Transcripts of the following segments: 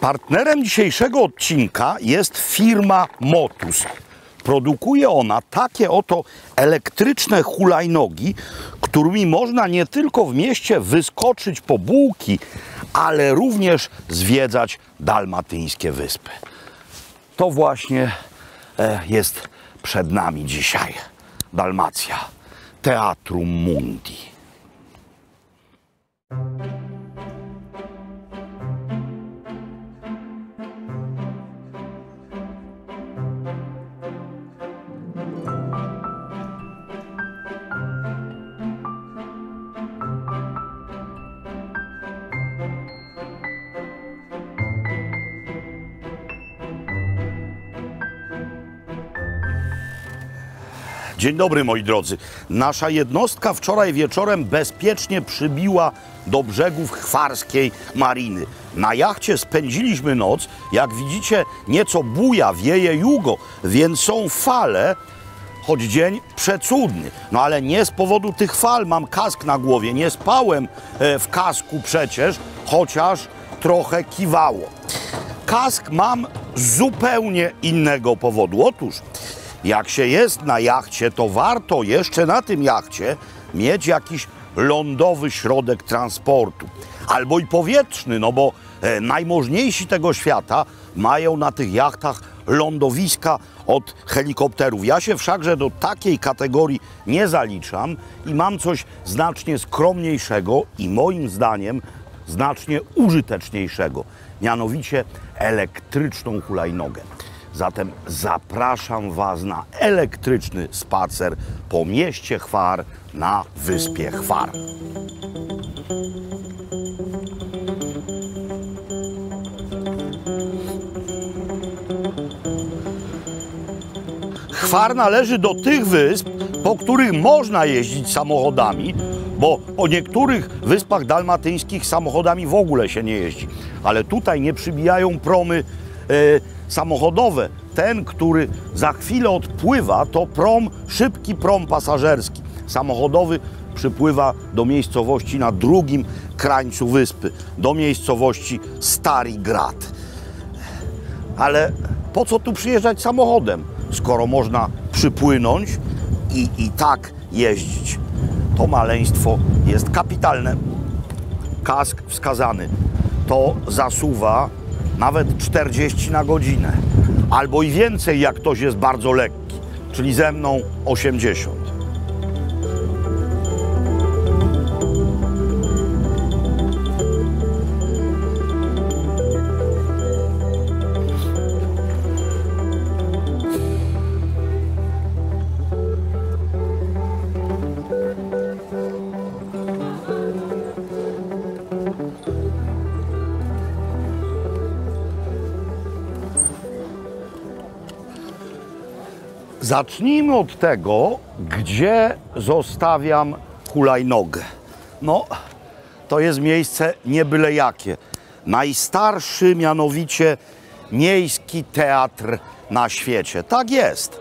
Partnerem dzisiejszego odcinka jest firma Motus. Produkuje ona takie oto elektryczne hulajnogi, którymi można nie tylko w mieście wyskoczyć po bułki, ale również zwiedzać dalmatyńskie wyspy. To właśnie jest przed nami dzisiaj. Dalmacja, Teatrum Mundi. Dzień dobry, moi drodzy. Nasza jednostka wczoraj wieczorem bezpiecznie przybiła do brzegów chwarskiej mariny. Na jachcie spędziliśmy noc. Jak widzicie, nieco buja, wieje jugo, więc są fale, choć dzień przecudny. No ale nie z powodu tych fal mam kask na głowie. Nie spałem w kasku przecież, chociaż trochę kiwało. Kask mam z zupełnie innego powodu. Otóż jak się jest na jachcie, to warto jeszcze na tym jachcie mieć jakiś lądowy środek transportu. Albo i powietrzny, no bo najmożniejsi tego świata mają na tych jachtach lądowiska od helikopterów. Ja się wszakże do takiej kategorii nie zaliczam i mam coś znacznie skromniejszego i moim zdaniem znacznie użyteczniejszego. Mianowicie elektryczną hulajnogę. Zatem zapraszam Was na elektryczny spacer po mieście Chwar na wyspie Chwar. Chwar należy do tych wysp, po których można jeździć samochodami, bo po niektórych wyspach dalmatyńskich samochodami w ogóle się nie jeździ. Ale tutaj nie przybijają promy samochodowe. Ten, który za chwilę odpływa, to prom, szybki prom pasażerski. Samochodowy przypływa do miejscowości na drugim krańcu wyspy, do miejscowości Stary Grad. Ale po co tu przyjeżdżać samochodem, skoro można przypłynąć i tak jeździć? To maleństwo jest kapitalne. Kask wskazany to zasuwa nawet 40 na godzinę, albo i więcej, jak ktoś jest bardzo lekki, czyli ze mną 80. Zacznijmy od tego, gdzie zostawiam hulajnogę. No, to jest miejsce nie byle jakie. Najstarszy, mianowicie miejski teatr na świecie. Tak jest.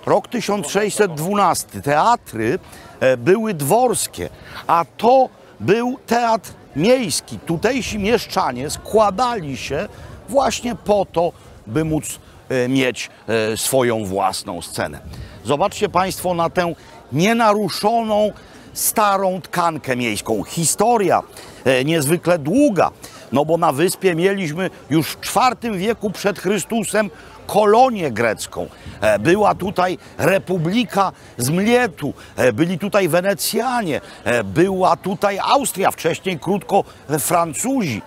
Rok 1612. Teatry były dworskie, a to był teatr miejski. Tutejsi mieszczanie składali się właśnie po to, by móc mieć swoją własną scenę. Zobaczcie Państwo na tę nienaruszoną, starą tkankę miejską. Historia niezwykle długa, no bo na wyspie mieliśmy już w IV wieku przed Chrystusem kolonię grecką. Była tutaj Republika z Mlietu, byli tutaj Wenecjanie, była tutaj Austria, wcześniej krótko Francuzi,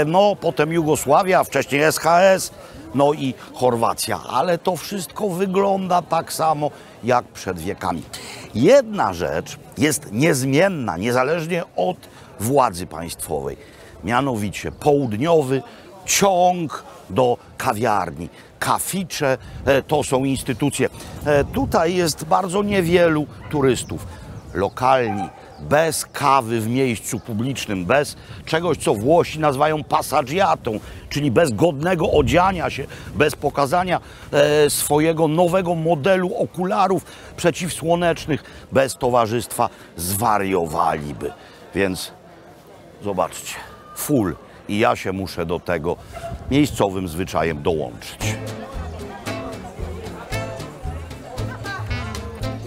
no potem Jugosławia, wcześniej SHS, no i Chorwacja, ale to wszystko wygląda tak samo jak przed wiekami. Jedna rzecz jest niezmienna, niezależnie od władzy państwowej, mianowicie południowy ciąg do kawiarni. Kaficze to są instytucje. Tutaj jest bardzo niewielu turystów. Lokalni, bez kawy w miejscu publicznym, bez czegoś, co Włosi nazywają passeggiatą, czyli bez godnego odziania się, bez pokazania swojego nowego modelu okularów przeciwsłonecznych, bez towarzystwa zwariowaliby. Więc zobaczcie, full i ja się muszę do tego miejscowym zwyczajem dołączyć.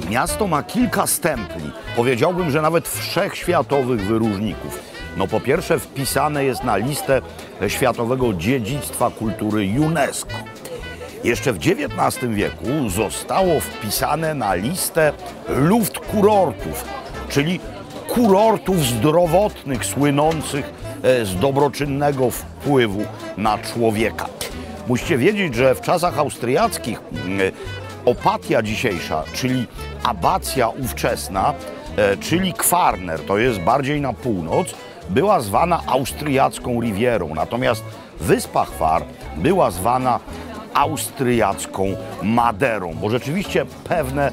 Miasto ma kilka stempli, powiedziałbym, że nawet wszechświatowych wyróżników. No po pierwsze wpisane jest na listę Światowego Dziedzictwa Kultury UNESCO. Jeszcze w XIX wieku zostało wpisane na listę Luftkurortów, czyli kurortów zdrowotnych słynących z dobroczynnego wpływu na człowieka. Musicie wiedzieć, że w czasach austriackich Opatia dzisiejsza, czyli abacja ówczesna, czyli Kwarner, to jest bardziej na północ, była zwana austriacką Rivierą, natomiast wyspa Hvar była zwana austriacką Maderą, bo rzeczywiście pewne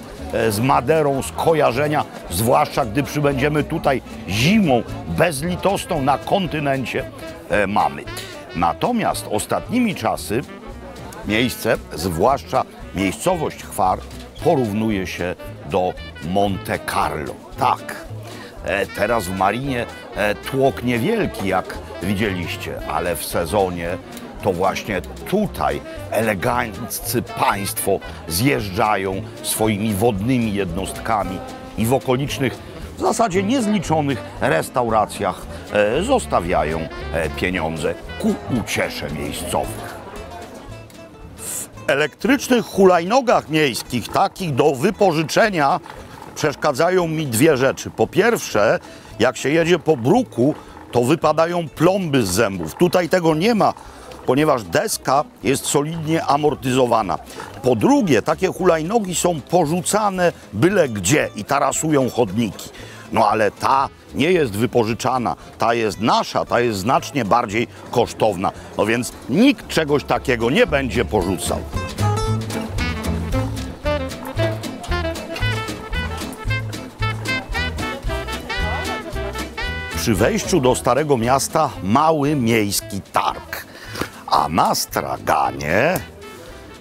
z Maderą skojarzenia, zwłaszcza gdy przybędziemy tutaj zimą bezlitosną na kontynencie, mamy. Natomiast ostatnimi czasy miejsce, zwłaszcza miejscowość Hvar, porównuje się do Monte Carlo. Tak, teraz w marinie tłok niewielki, jak widzieliście, ale w sezonie to właśnie tutaj eleganccy państwo zjeżdżają swoimi wodnymi jednostkami i w okolicznych, w zasadzie niezliczonych restauracjach zostawiają pieniądze ku uciesze miejscowych. W elektrycznych hulajnogach miejskich, takich do wypożyczenia, przeszkadzają mi dwie rzeczy. Po pierwsze, jak się jedzie po bruku, to wypadają plomby z zębów. Tutaj tego nie ma, ponieważ deska jest solidnie amortyzowana. Po drugie, takie hulajnogi są porzucane byle gdzie i tarasują chodniki. No ale ta nie jest wypożyczana, ta jest nasza, ta jest znacznie bardziej kosztowna. No więc nikt czegoś takiego nie będzie porzucał. Przy wejściu do Starego Miasta mały miejski targ. A na straganie,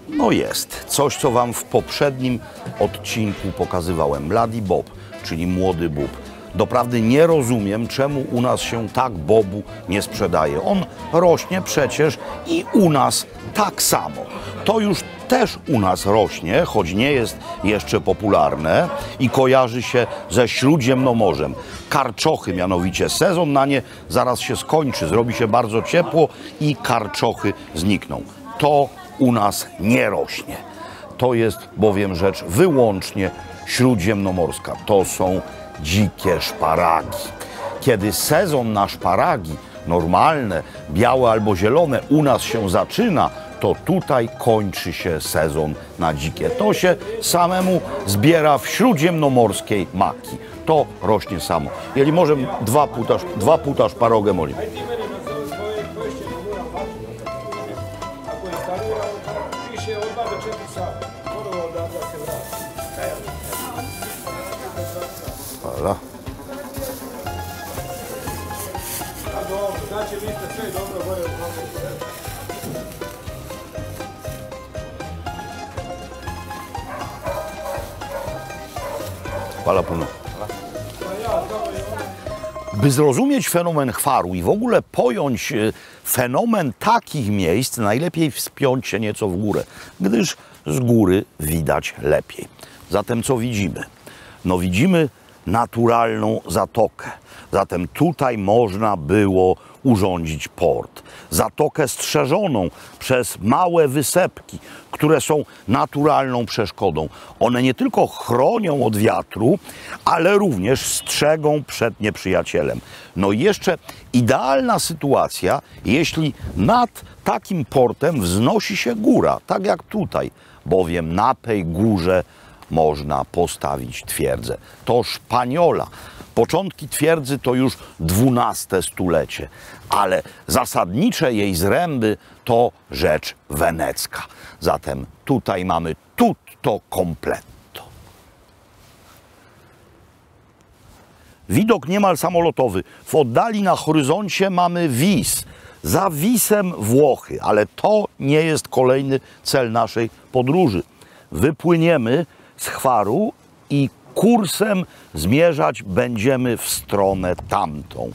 no jest coś, co wam w poprzednim odcinku pokazywałem. Mladi Bob, czyli młody bób. Doprawdy nie rozumiem, czemu u nas się tak bobu nie sprzedaje. On rośnie przecież i u nas tak samo. To już też u nas rośnie, choć nie jest jeszcze popularne i kojarzy się ze Śródziemnomorzem. Karczochy mianowicie, sezon na nie zaraz się skończy, zrobi się bardzo ciepło i karczochy znikną. To u nas nie rośnie. To jest bowiem rzecz wyłącznie śródziemnomorska. To są dzikie szparagi. Kiedy sezon na szparagi, normalne, białe albo zielone, u nas się zaczyna, to tutaj kończy się sezon na dzikie. To się samemu zbiera w śródziemnomorskiej maki. To rośnie samo. Jeli może dwa puta szparogę molim. Hvala. Hvala puno. By zrozumieć fenomen Hvaru i w ogóle pojąć fenomen takich miejsc, najlepiej wspiąć się nieco w górę, gdyż z góry widać lepiej. Zatem co widzimy? No widzimy naturalną zatokę. Zatem tutaj można było urządzić port. Zatokę strzeżoną przez małe wysepki, które są naturalną przeszkodą. One nie tylko chronią od wiatru, ale również strzegą przed nieprzyjacielem. No i jeszcze idealna sytuacja, jeśli nad takim portem wznosi się góra, tak jak tutaj, bowiem na tej górze można postawić twierdzę. To Szpaniola. Początki twierdzy to już XII stulecie, ale zasadnicze jej zręby to rzecz wenecka. Zatem tutaj mamy tutto completo. Widok niemal samolotowy. W oddali na horyzoncie mamy Vis. Za Wisem Włochy, ale to nie jest kolejny cel naszej podróży. Wypłyniemy z Hvaru i kursem zmierzać będziemy w stronę tamtą.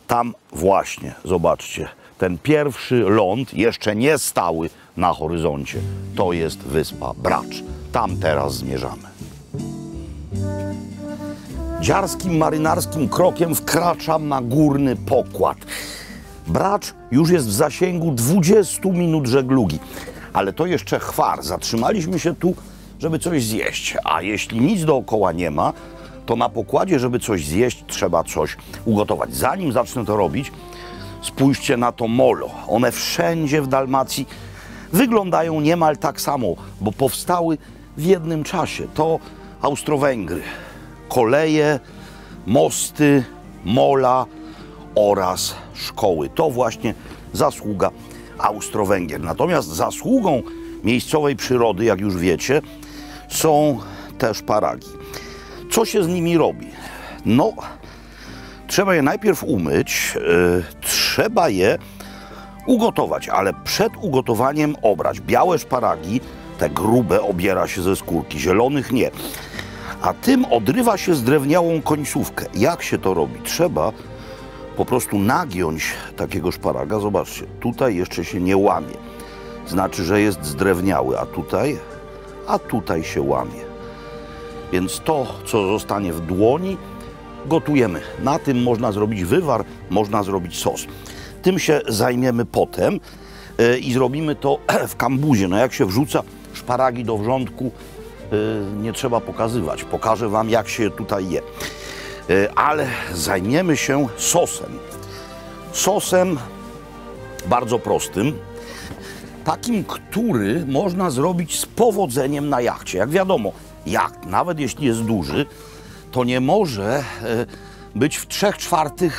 Tam właśnie, zobaczcie, ten pierwszy ląd, jeszcze nie stały na horyzoncie, to jest wyspa Bracz. Tam teraz zmierzamy. Dziarskim, marynarskim krokiem wkraczam na górny pokład. Bracz już jest w zasięgu 20 minut żeglugi, ale to jeszcze chwar. Zatrzymaliśmy się tu, żeby coś zjeść, a jeśli nic dookoła nie ma, to na pokładzie, żeby coś zjeść, trzeba coś ugotować. Zanim zacznę to robić, spójrzcie na to molo. One wszędzie w Dalmacji wyglądają niemal tak samo, bo powstały w jednym czasie. To Austro-Węgry. Koleje, mosty, mola oraz szkoły. To właśnie zasługa Austro-Węgier. Natomiast zasługą miejscowej przyrody, jak już wiecie, są też szparagi. Co się z nimi robi? No, trzeba je najpierw umyć, trzeba je ugotować, ale przed ugotowaniem obrać. Białe szparagi, te grube, obiera się ze skórki, zielonych nie. A tym odrywa się zdrewniałą końcówkę. Jak się to robi? Trzeba po prostu nagiąć takiego szparaga. Zobaczcie, tutaj jeszcze się nie łamie. Znaczy, że jest zdrewniały, a tutaj się łamie. Więc to, co zostanie w dłoni, gotujemy. Na tym można zrobić wywar, można zrobić sos. Tym się zajmiemy potem i zrobimy to w kambuzie. No jak się wrzuca szparagi do wrzątku, nie trzeba pokazywać. Pokażę wam, jak się tutaj je. Ale zajmiemy się sosem. Sosem bardzo prostym. Takim, który można zrobić z powodzeniem na jachcie. Jak wiadomo, jacht, nawet jeśli jest duży, to nie może być w 3/4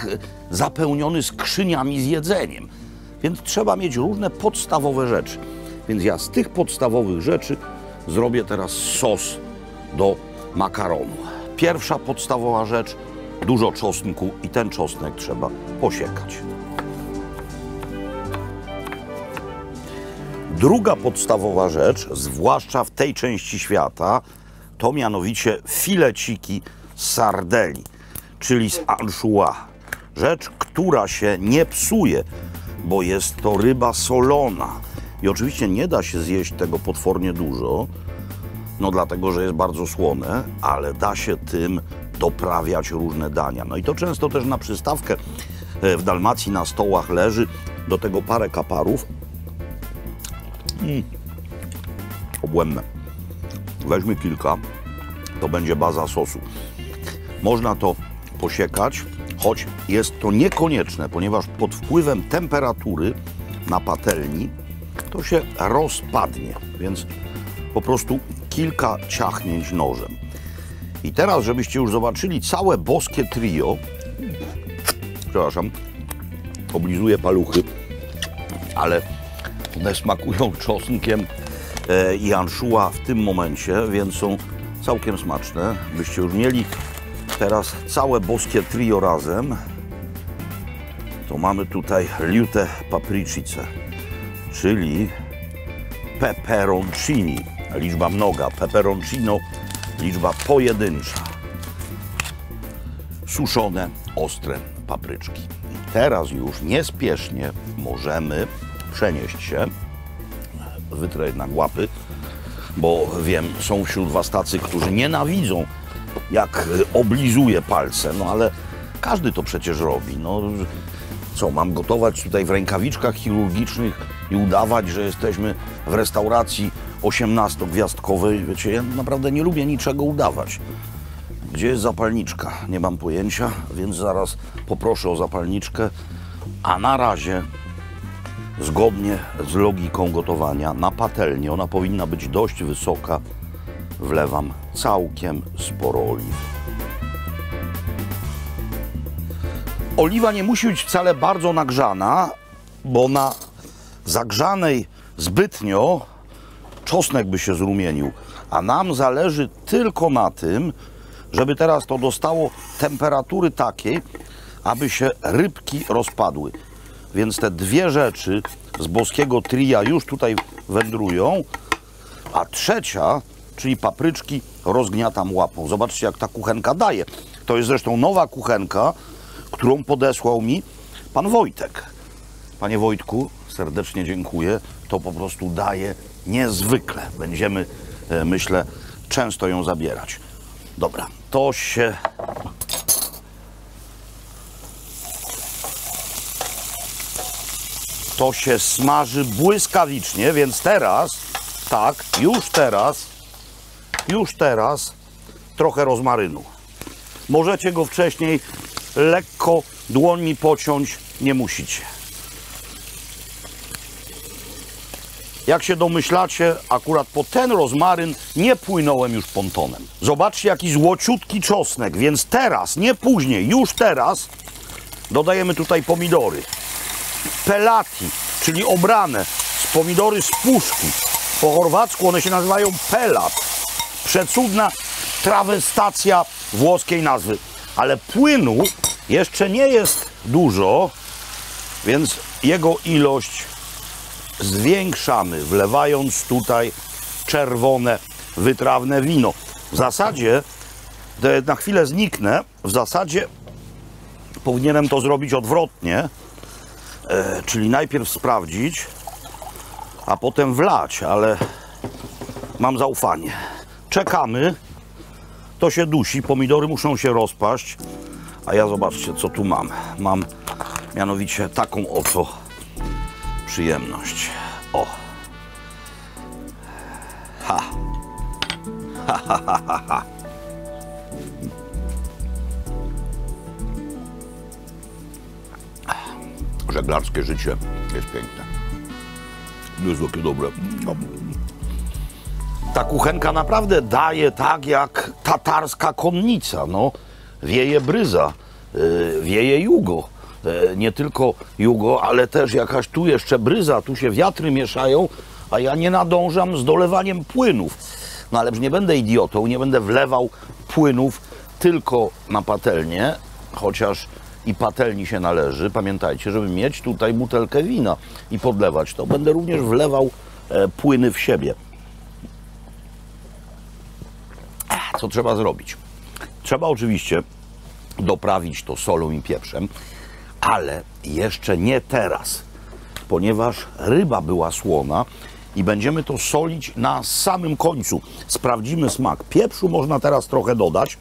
zapełniony skrzyniami z jedzeniem. Więc trzeba mieć różne podstawowe rzeczy. Więc ja z tych podstawowych rzeczy zrobię teraz sos do makaronu. Pierwsza podstawowa rzecz, dużo czosnku i ten czosnek trzeba posiekać. Druga podstawowa rzecz, zwłaszcza w tej części świata, to mianowicie fileciki z sardeli, czyli z anchois. Rzecz, która się nie psuje, bo jest to ryba solona. I oczywiście nie da się zjeść tego potwornie dużo, no dlatego, że jest bardzo słone, ale da się tym doprawiać różne dania. No i to często też na przystawkę w Dalmacji na stołach leży, do tego parę kaparów. Obłędne. Weźmy kilka, to będzie baza sosu. Można to posiekać, choć jest to niekonieczne, ponieważ pod wpływem temperatury na patelni to się rozpadnie, więc po prostu kilka ciachnięć nożem. I teraz, żebyście już zobaczyli całe boskie trio, przepraszam, oblizuję paluchy, ale one smakują czosnkiem i anchois w tym momencie, więc są całkiem smaczne. Byście już mieli teraz całe boskie trio razem, to mamy tutaj liute papricice, czyli peperoncini, liczba mnoga, peperoncino, liczba pojedyncza, suszone, ostre papryczki. I teraz już niespiesznie możemy przenieść się, wytrę jednak łapy, bo wiem, są wśród was tacy, którzy nienawidzą, jak oblizuję palce, no ale każdy to przecież robi. No, co, mam gotować tutaj w rękawiczkach chirurgicznych i udawać, że jesteśmy w restauracji 18-gwiazdkowej? Wiecie, ja naprawdę nie lubię niczego udawać. Gdzie jest zapalniczka? Nie mam pojęcia, więc zaraz poproszę o zapalniczkę, a na razie zgodnie z logiką gotowania na patelnię, ona powinna być dość wysoka, wlewam całkiem sporo oliwy. Oliwa nie musi być wcale bardzo nagrzana, bo na zagrzanej zbytnio czosnek by się zrumienił, a nam zależy tylko na tym, żeby teraz to dostało temperatury takiej, aby się rybki rozpadły. Więc te dwie rzeczy z boskiego tria już tutaj wędrują, a trzecia, czyli papryczki, rozgniatam łapą. Zobaczcie, jak ta kuchenka daje. To jest zresztą nowa kuchenka, którą podesłał mi pan Wojtek. Panie Wojtku, serdecznie dziękuję. To po prostu daje niezwykle. Będziemy, myślę, często ją zabierać. Dobra, to się smaży błyskawicznie, więc teraz, tak, już teraz trochę rozmarynu. Możecie go wcześniej lekko dłońmi pociąć, nie musicie. Jak się domyślacie, akurat po ten rozmaryn nie płynąłem już pontonem. Zobaczcie, jaki złociutki czosnek, więc teraz, nie później, już teraz dodajemy tutaj pomidory. Pelati, czyli obrane z pomidory z puszki. Po chorwacku one się nazywają pelat. Przecudna trawestacja włoskiej nazwy. Ale płynu jeszcze nie jest dużo, więc jego ilość zwiększamy, wlewając tutaj czerwone, wytrawne wino. W zasadzie, na chwilę zniknę, w zasadzie powinienem to zrobić odwrotnie, czyli najpierw sprawdzić, a potem wlać, ale mam zaufanie. Czekamy, to się dusi, pomidory muszą się rozpaść, a ja zobaczcie, co tu mam. Mam mianowicie taką oto przyjemność. O! Ha! Ha, ha, ha, ha, ha. Żeglarskie życie jest piękne. Jest takie dobre. Ta kuchenka naprawdę daje tak jak tatarska konnica. No, wieje bryza, wieje jugo. Nie tylko jugo, ale też jakaś tu jeszcze bryza, tu się wiatry mieszają, a ja nie nadążam z dolewaniem płynów. No ale nie będę idiotą, nie będę wlewał płynów tylko na patelnię, chociaż i patelni się należy. Pamiętajcie, żeby mieć tutaj butelkę wina i podlewać, to będę również wlewał płyny w siebie. Co trzeba zrobić? Trzeba oczywiście doprawić to solą i pieprzem, ale jeszcze nie teraz, ponieważ ryba była słona i będziemy to solić na samym końcu. Sprawdzimy smak. Pieprzu można teraz trochę dodać.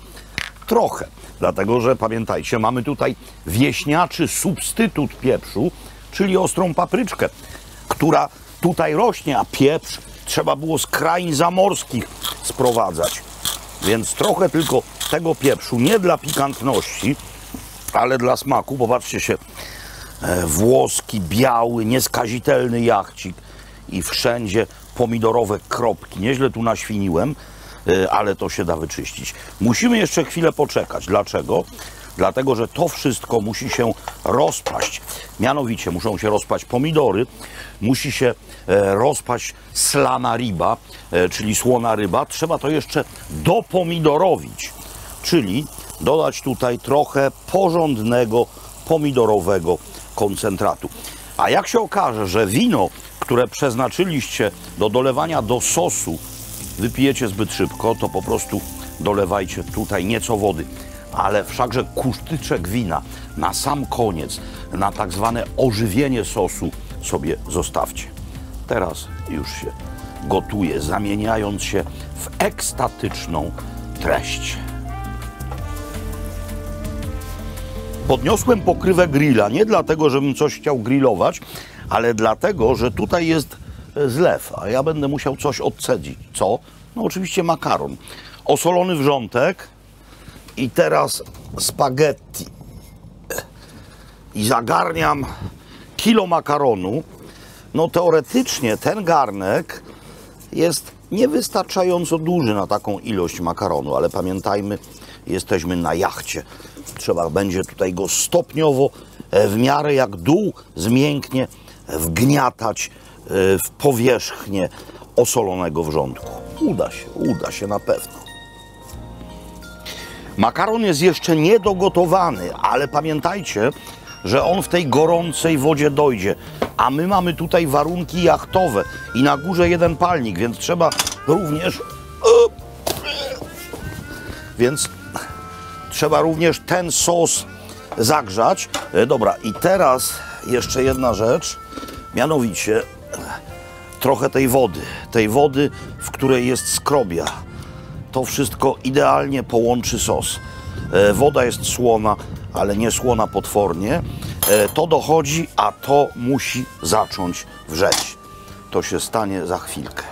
Trochę, dlatego że pamiętajcie, mamy tutaj wieśniaczy substytut pieprzu, czyli ostrą papryczkę, która tutaj rośnie, a pieprz trzeba było z krain zamorskich sprowadzać. Więc trochę tylko tego pieprzu, nie dla pikantności, ale dla smaku. Popatrzcie się, włoski, biały, nieskazitelny jachcik i wszędzie pomidorowe kropki. Nieźle tu naświniłem, ale to się da wyczyścić. Musimy jeszcze chwilę poczekać. Dlaczego? Dlatego, że to wszystko musi się rozpaść. Mianowicie muszą się rozpaść pomidory, musi się rozpaść slana riba, czyli słona ryba. Trzeba to jeszcze dopomidorowić, czyli dodać tutaj trochę porządnego pomidorowego koncentratu. A jak się okaże, że wino, które przeznaczyliście do dolewania do sosu, wypijecie zbyt szybko, to po prostu dolewajcie tutaj nieco wody. Ale wszakże kusztyczek wina na sam koniec, na tak zwane ożywienie sosu sobie zostawcie. Teraz już się gotuje, zamieniając się w ekstatyczną treść. Podniosłem pokrywę grilla, nie dlatego, żebym coś chciał grillować, ale dlatego, że tutaj jest zlew, a ja będę musiał coś odcedzić. Co? No oczywiście makaron. Osolony wrzątek i teraz spaghetti. I zagarniam kilo makaronu. No teoretycznie ten garnek jest niewystarczająco duży na taką ilość makaronu, ale pamiętajmy, jesteśmy na jachcie. Trzeba będzie tutaj go stopniowo, w miarę jak dół zmięknie, wgniatać w powierzchnię osolonego wrzątku. Uda się na pewno. Makaron jest jeszcze niedogotowany, ale pamiętajcie, że on w tej gorącej wodzie dojdzie. A my mamy tutaj warunki jachtowe i na górze jeden palnik, więc trzeba również... Więc trzeba również ten sos zagrzać. Dobra, i teraz jeszcze jedna rzecz, mianowicie trochę tej wody, w której jest skrobia. To wszystko idealnie połączy sos. Woda jest słona, ale nie słona potwornie. To dochodzi, a to musi zacząć wrzeć. To się stanie za chwilkę.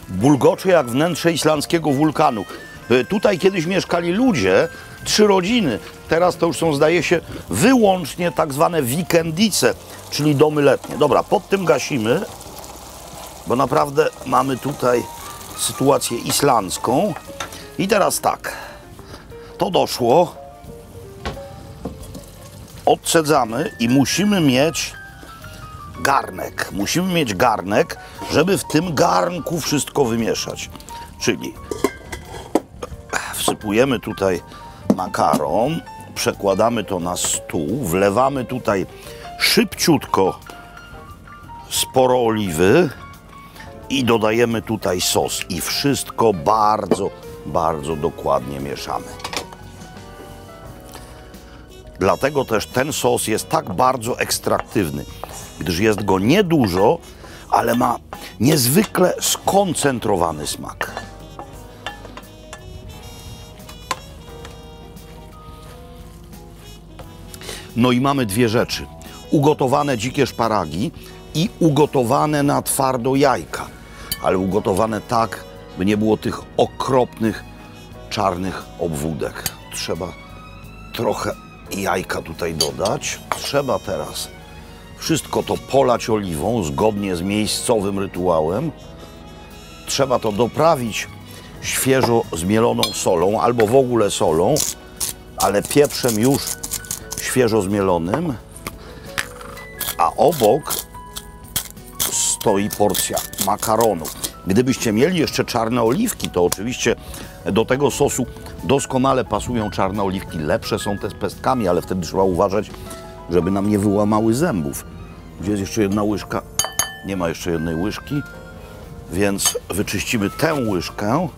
Bulgocze jak wnętrze islandzkiego wulkanu. Tutaj kiedyś mieszkali ludzie, 3 rodziny. Teraz to już są, zdaje się, wyłącznie tak zwane weekendice, czyli domy letnie. Dobra, pod tym gasimy, bo naprawdę mamy tutaj sytuację islandzką. I teraz tak, to doszło, odcedzamy i musimy mieć garnek. Musimy mieć garnek, żeby w tym garnku wszystko wymieszać. Czyli wsypujemy tutaj makaron, przekładamy to na stół, wlewamy tutaj szybciutko sporo oliwy i dodajemy tutaj sos. I wszystko bardzo, bardzo dokładnie mieszamy. Dlatego też ten sos jest tak bardzo ekstraktywny, gdyż jest go niedużo, ale ma niezwykle skoncentrowany smak. No i mamy dwie rzeczy. Ugotowane dzikie szparagi i ugotowane na twardo jajka. Ale ugotowane tak, by nie było tych okropnych, czarnych obwódek. Trzeba trochę jajka tutaj dodać. Trzeba teraz wszystko to polać oliwą, zgodnie z miejscowym rytuałem. Trzeba to doprawić świeżo zmieloną solą, albo w ogóle solą, ale pieprzem już świeżo zmielonym. A obok stoi porcja makaronu. Gdybyście mieli jeszcze czarne oliwki, to oczywiście do tego sosu doskonale pasują czarne oliwki. Lepsze są te z pestkami, ale wtedy trzeba uważać, żeby nam nie wyłamały zębów. Gdzie jest jeszcze jedna łyżka? Nie ma jeszcze jednej łyżki, więc wyczyścimy tę łyżkę,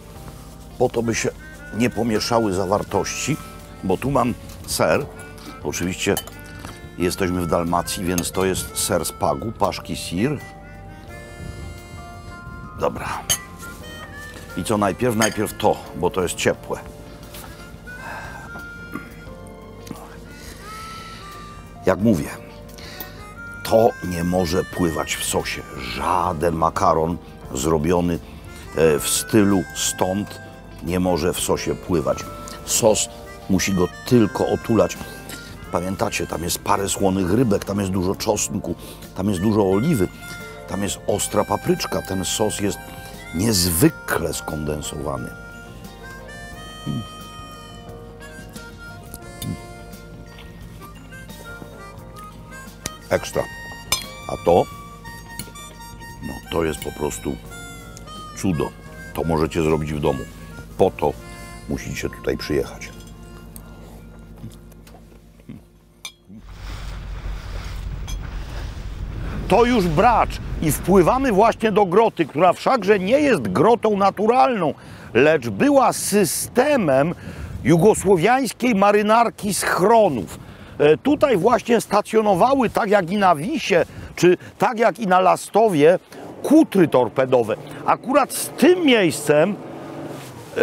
po to by się nie pomieszały zawartości, bo tu mam ser. Oczywiście jesteśmy w Dalmacji, więc to jest ser z Pagu, paszki sir. Dobra. I co najpierw? Najpierw to, bo to jest ciepłe. Jak mówię, to nie może pływać w sosie. Żaden makaron zrobiony w stylu stąd nie może w sosie pływać. Sos musi go tylko otulać. Pamiętacie, tam jest parę słonych rybek, tam jest dużo czosnku, tam jest dużo oliwy, tam jest ostra papryczka. Ten sos jest niezwykle skondensowany. Ekstra. A to? No to jest po prostu cudo. To możecie zrobić w domu. Po to musicie tutaj przyjechać. To już Bracz i wpływamy właśnie do groty, która wszakże nie jest grotą naturalną, lecz była systemem jugosłowiańskiej marynarki schronów. Tutaj właśnie stacjonowały, tak jak i na Wisie, czy tak jak i na Lastowie, kutry torpedowe. Akurat z tym miejscem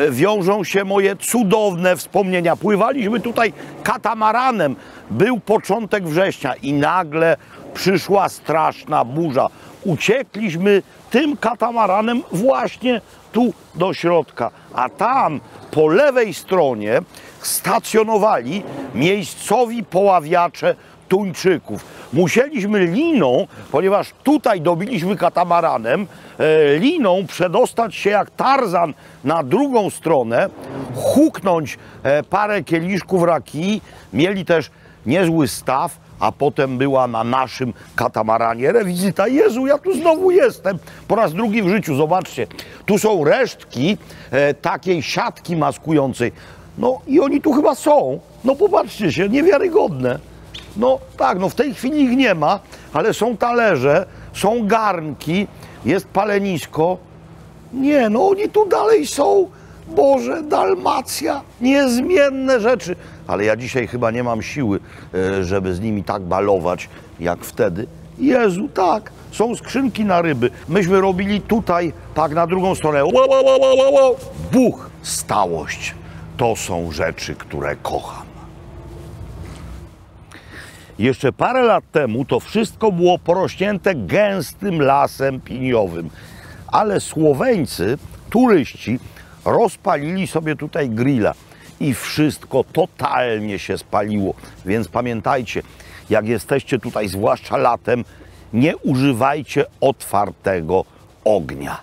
wiążą się moje cudowne wspomnienia. Pływaliśmy tutaj katamaranem. Był początek września i nagle przyszła straszna burza. Uciekliśmy tym katamaranem właśnie tu do środka. A tam po lewej stronie stacjonowali miejscowi poławiacze tuńczyków. Musieliśmy liną, ponieważ tutaj dobiliśmy katamaranem, liną przedostać się jak Tarzan na drugą stronę, huknąć parę kieliszków rakii. Mieli też niezły staw, a potem była na naszym katamaranie rewizyta. Jezu, ja tu znowu jestem. Po raz drugi w życiu, zobaczcie. Tu są resztki takiej siatki maskującej. No i oni tu chyba są. No popatrzcie się, niewiarygodne. No tak, no w tej chwili ich nie ma, ale są talerze, są garnki, jest palenisko. Nie, no oni tu dalej są Boże, Dalmacja, niezmienne rzeczy. Ale ja dzisiaj chyba nie mam siły, żeby z nimi tak balować jak wtedy. Jezu, tak, są skrzynki na ryby. Myśmy robili tutaj, tak na drugą stronę. Buch, stałość. To są rzeczy, które kocham. Jeszcze parę lat temu to wszystko było porośnięte gęstym lasem piniowym. Ale Słoweńcy, turyści, rozpalili sobie tutaj grilla i wszystko totalnie się spaliło. Więc pamiętajcie, jak jesteście tutaj, zwłaszcza latem, nie używajcie otwartego ognia.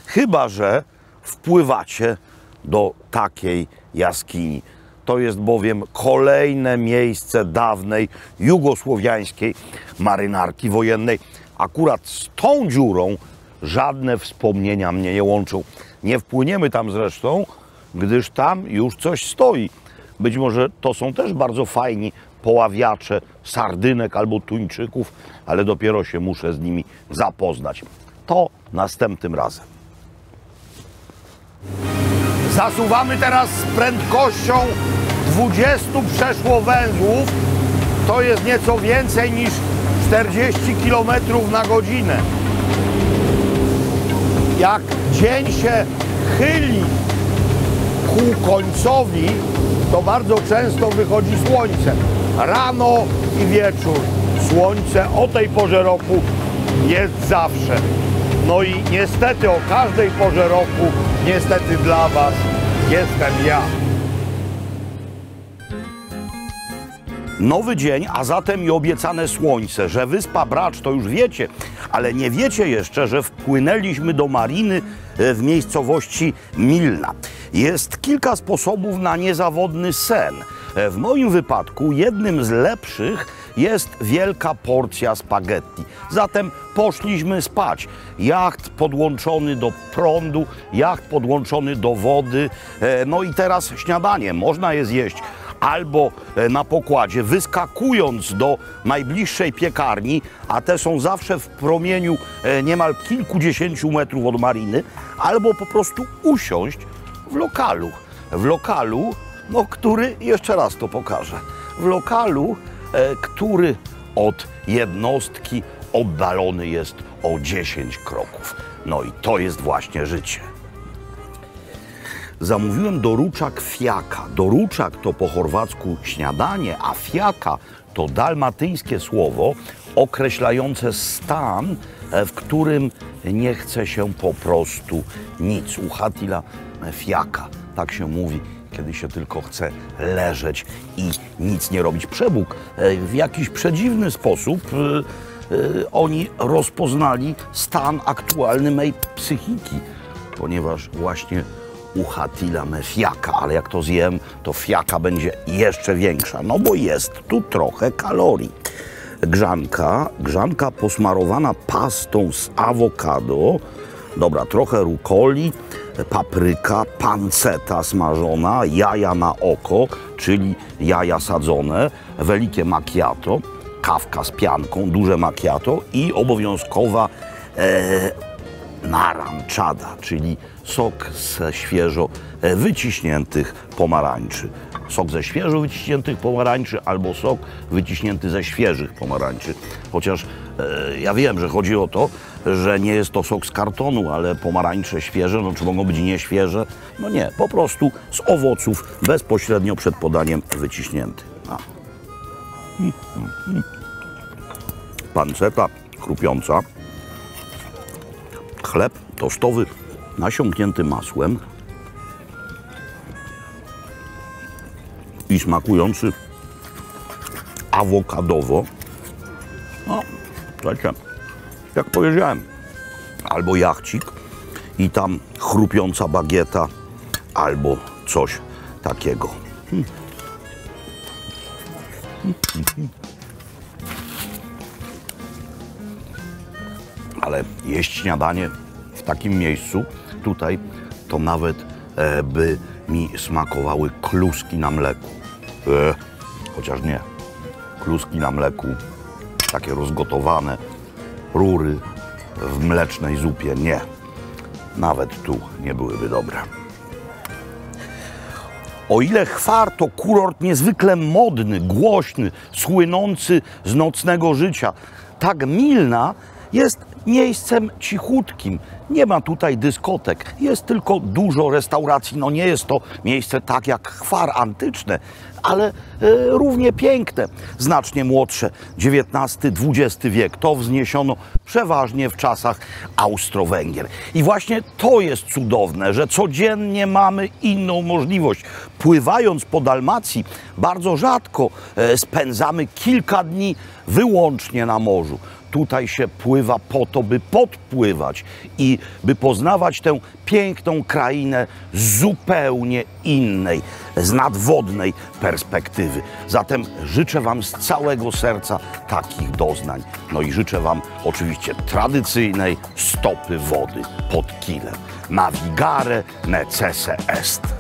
Chyba że wpływacie do takiej jaskini. To jest bowiem kolejne miejsce dawnej jugosłowiańskiej marynarki wojennej. Akurat z tą dziurą żadne wspomnienia mnie nie łączą. Nie wpłyniemy tam zresztą, gdyż tam już coś stoi. Być może to są też bardzo fajni poławiacze sardynek albo tuńczyków, ale dopiero się muszę z nimi zapoznać. To następnym razem. Zasuwamy teraz z prędkością 20 przeszło węzłów. To jest nieco więcej niż 40 km na godzinę. Jak dzień się chyli ku końcowi, to bardzo często wychodzi słońce. Rano i wieczór. Słońce o tej porze roku jest zawsze. No i niestety o każdej porze roku, niestety dla Was, jestem ja. Nowy dzień, a zatem i obiecane słońce. Że wyspa Brač to już wiecie, ale nie wiecie jeszcze, że wpłynęliśmy do mariny w miejscowości Milna. Jest kilka sposobów na niezawodny sen. W moim wypadku jednym z lepszych jest wielka porcja spaghetti. Zatem poszliśmy spać. Jacht podłączony do prądu, jacht podłączony do wody. No i teraz śniadanie. Można je zjeść albo na pokładzie, wyskakując do najbliższej piekarni, a te są zawsze w promieniu niemal kilkudziesięciu metrów od mariny, albo po prostu usiąść w lokalu. W lokalu, no, który, jeszcze raz to pokażę, w lokalu, który od jednostki oddalony jest o 10 kroków. No i to jest właśnie życie. Zamówiłem doruczak fiaka. Doruczak to po chorwacku śniadanie, a fiaka to dalmatyńskie słowo określające stan, w którym nie chce się po prostu nic. Uhatila fiaka, tak się mówi, kiedy się tylko chce leżeć i nic nie robić. Przebóg w jakiś przedziwny sposób oni rozpoznali stan aktualny mej psychiki, ponieważ właśnie uhatila me fiaka, ale jak to zjem, to fiaka będzie jeszcze większa, no bo jest tu trochę kalorii. Grzanka posmarowana pastą z awokado, dobra, trochę rukoli, papryka, panceta smażona, jaja na oko, czyli jaja sadzone, wielkie macchiato, kawka z pianką, duże macchiato i obowiązkowa naranczada, czyli sok ze świeżo wyciśniętych pomarańczy. Sok ze świeżo wyciśniętych pomarańczy albo sok wyciśnięty ze świeżych pomarańczy. Chociaż ja wiem, że chodzi o to, że nie jest to sok z kartonu, ale pomarańcze świeże, no czy mogą być nieświeże? No nie, po prostu z owoców bezpośrednio przed podaniem wyciśnięty. Panceta chrupiąca. Chleb tostowy nasiąknięty masłem i smakujący awokadowo. No, słuchajcie, jak powiedziałem, albo jachcik i tam chrupiąca bagieta, albo coś takiego. Ale jeść śniadanie w takim miejscu, tutaj, to nawet by mi smakowały kluski na mleku. Chociaż nie. Kluski na mleku, takie rozgotowane, rury w mlecznej zupie, nie. Nawet tu nie byłyby dobre. O ile Chwar to kurort niezwykle modny, głośny, słynący z nocnego życia, tak Milna jest miejscem cichutkim. Nie ma tutaj dyskotek, jest tylko dużo restauracji. No nie jest to miejsce tak jak Chwar antyczne, ale równie piękne, znacznie młodsze, XIX-XX wiek. To wzniesiono przeważnie w czasach Austro-Węgier. I właśnie to jest cudowne, że codziennie mamy inną możliwość. Pływając po Dalmacji, bardzo rzadko spędzamy kilka dni wyłącznie na morzu. Tutaj się pływa po to, by podpływać i by poznawać tę piękną krainę z zupełnie innej, z nadwodnej perspektywy. Zatem życzę Wam z całego serca takich doznań. No i życzę Wam oczywiście tradycyjnej stopy wody pod kilem. Navigare necesse est.